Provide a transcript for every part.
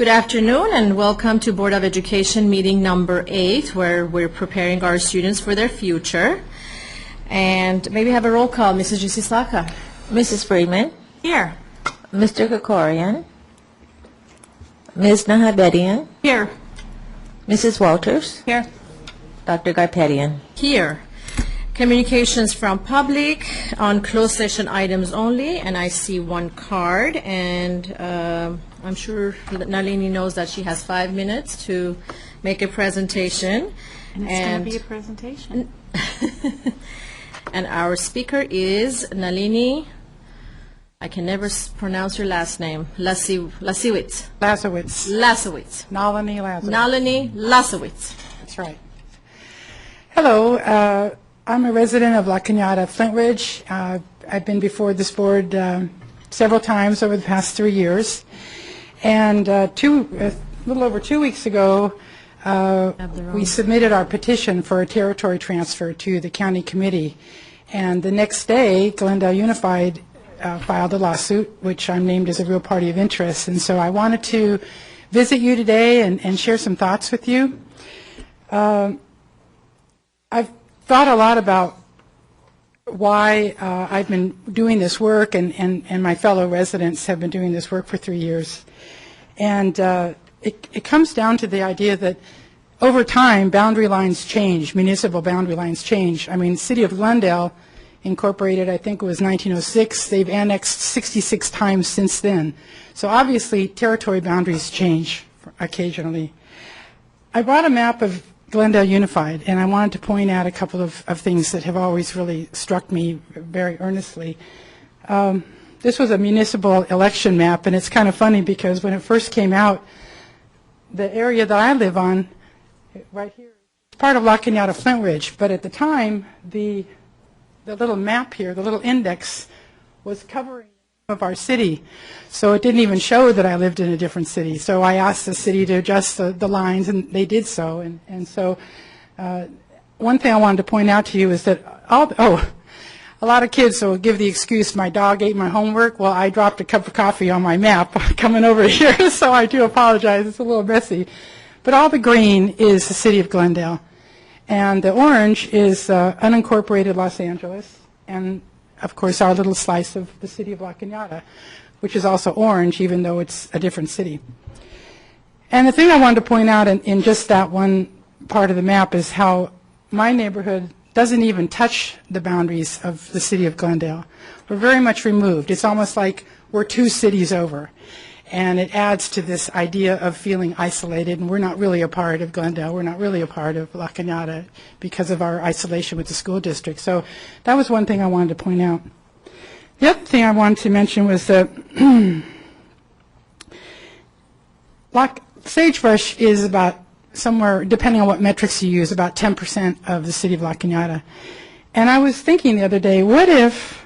Good afternoon and welcome to Board of Education meeting number 8, where we're preparing our students for their future. And maybe have a roll call. Mrs. Jisislaka. Mrs. Freeman. Here. Mr. Kokorian. Ms. Nahabedian. Here. Mrs. Walters. Here. Dr. Garpetian. Here. Communications from public on closed session items only, and I see one card, and I'm sure that Nalini knows that she has 5 minutes to make a presentation. And it's going to be a presentation. And our speaker is Nalini. I can never pronounce your last name. Lasowitz. Nalini Lazowitz. Nalini Lasowitz. That's right. Hello. I'm a resident of La Cañada, Flint Ridge. I've been before this board several times over the past 3 years. And a little over 2 weeks ago, we submitted our petition for a territory transfer to the county committee. And the next day, Glendale Unified filed a lawsuit, which I'm named as a real party of interest. And so I wanted to visit you today and share some thoughts with you. I've thought a lot about why I've been doing this work, and my fellow residents have been doing this work for 3 years. And it comes down to the idea that over time, boundary lines change, municipal boundary lines change. I mean, the city of Glendale incorporated, I think it was 1906. They've annexed 66 times since then. So obviously, territory boundaries change occasionally. I brought a map of Glendale Unified, and I wanted to point out a couple of things that have always really struck me very earnestly. This was a municipal election map, and it's kind of funny because when it first came out, the area that I live on, right here, is part of La Cañada Flint Ridge, but at the time, the little map here, the little index, was covering of our city, so it didn't even show that I lived in a different city. So I asked the city to adjust the lines, and they did so. And so one thing I wanted to point out to you is that a lot of kids will give the excuse, my dog ate my homework. Well, I dropped a cup of coffee on my map coming over here, so I do apologize. It's a little messy. But all the green is the city of Glendale, and the orange is unincorporated Los Angeles, and of course, our little slice of the city of La Cañada, which is also orange, even though it's a different city. And the thing I wanted to point out in just that one part of the map is how my neighborhood doesn't even touch the boundaries of the city of Glendale. We're very much removed. It's almost like we're 2 cities over. And it adds to this idea of feeling isolated, and we're not really a part of Glendale. We're not really a part of La Cañada because of our isolation with the school district. So that was one thing I wanted to point out. The other thing I wanted to mention was that sagebrush is about somewhere, depending on what metrics you use, about 10% of the city of La Cañada. And I was thinking the other day, what if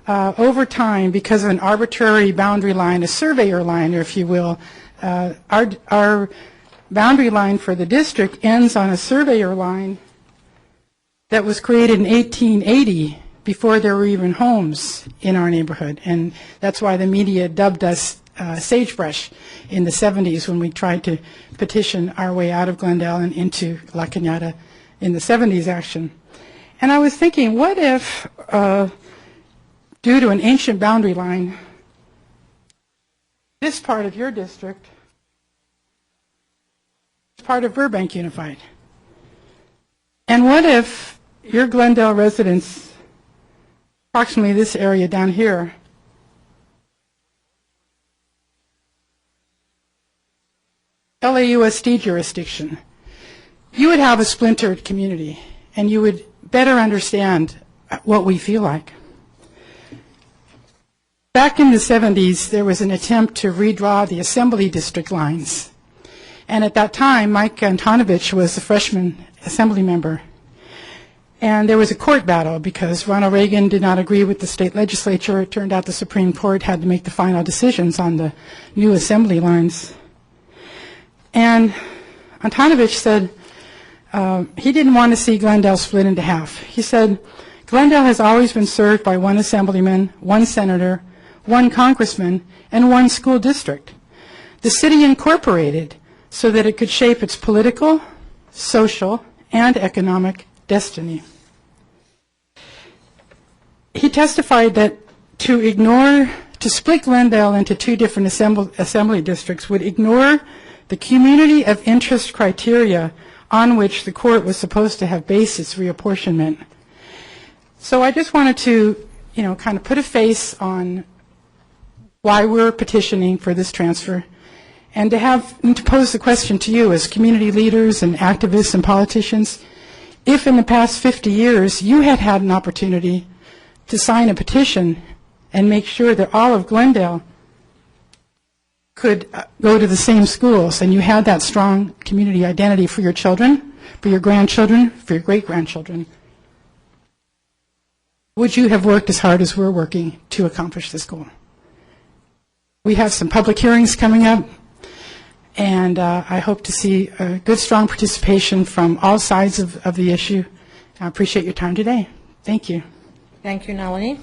over time, because of an arbitrary boundary line, a surveyor line, or if you will, our boundary line for the district ends on a surveyor line that was created in 1880 before there were even homes in our neighborhood. And that's why the media dubbed us sagebrush in the 70s when we tried to petition our way out of Glendale and into La Cañada in the 70s action. And I was thinking, what if due to an ancient boundary line, this part of your district is part of Burbank Unified? And what if your Glendale residents, approximately this area down here, LAUSD jurisdiction, you would have a splintered community, and you would better understand what we feel like. Back in the 70s, there was an attempt to redraw the assembly district lines. And at that time, Mike Antonovich was the freshman assembly member. And there was a court battle because Ronald Reagan did not agree with the state legislature. It turned out the Supreme Court had to make the final decisions on the new assembly lines. And Antonovich said he didn't want to see Glendale split into half. He said, Glendale has always been served by 1 assemblyman, 1 senator, 1 congressman, and 1 school district. the city incorporated so that it could shape its political, social, and economic destiny. He testified that to split Glendale into two different assembly districts would ignore the community of interest criteria on which the court was supposed to have based its reapportionment. So I just wanted to, kind of put a face on why we're petitioning for this transfer, and to pose the question to you as community leaders and activists and politicians, if in the past 50 years you had had an opportunity to sign a petition and make sure that all of Glendale could go to the same schools, and you had that strong community identity for your children, for your grandchildren, for your great-grandchildren, would you have worked as hard as we're working to accomplish this goal? We have some public hearings coming up, and I hope to see a good, strong participation from all sides of the issue. I appreciate your time today. Thank you. Thank you, Nalini.